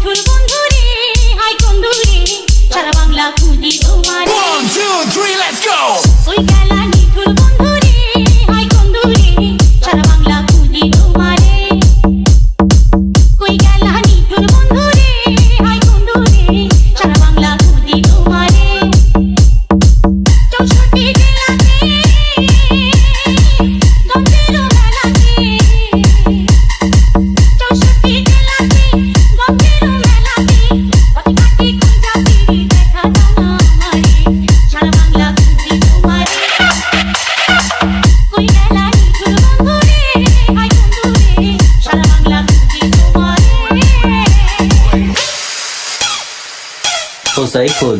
নিঠুর বন্ধু রে, হাই বন্ধু রে, সারা বাংলা খুঁজি তোমারে। 1, 2, 3, let's go! ওই গেলা নিঠুর বন্ধু রে, হাই বন্ধু রে, সারা বাংলা খুঁজি তোমারে। ওই গেলা নিঠুর বন্ধু রে, হাই বন্ধু রে, সারা বাংলা খুঁজি তোমারে। 64 জেলাতে গন্ধের মেলাতে, 64 জেলাতে গন্ধের মেলাতে, পথে ঘাটে খুঁজা ফিরি দেখা দাও না আমারে, সারা বাংলা খুঁজি তোমারে। কই গেলা নিঠুর বন্ধু রে, হাই বন্ধু রে, সারা বাংলা খুঁজি তোমারে। Saiful.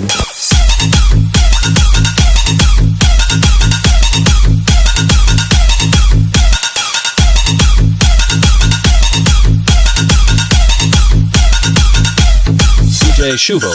DJ Shuvo.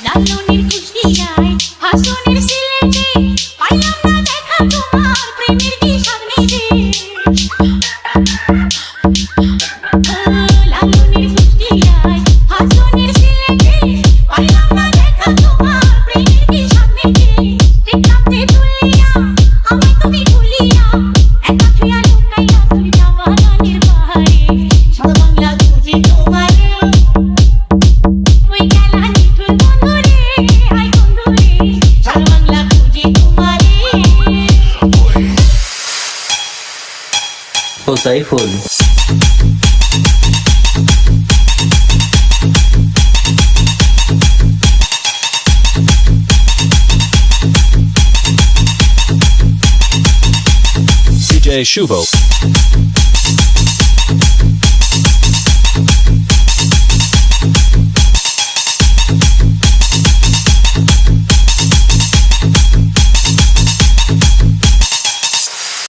লালনের কুষ্টিয়ায়, হাসনের সিলেটে, পাইলাম না দেখা তোমার প্রেমের কি স্বাদ মেটে। লালনের কুষ্টিয়ায়, হাসনের সিলেটে, পাইলাম না দেখা তোমার প্রেমের কি স্বাদ মেটে। টেকনাফতে তুলিয়া, আমায় তুমি ভুলিয়া, একা ছুঁয়া লুকাইয়া তুমি চা বাগানের পাহাড়ে, সারা বাংলা খুঁজি তোমারে। ওই গেলা নিঠুর বন্ধু রে, হাই বন্ধু রে, সারা বাংলা খুঁজি তোমারে। Saiful. DJ Shuvo.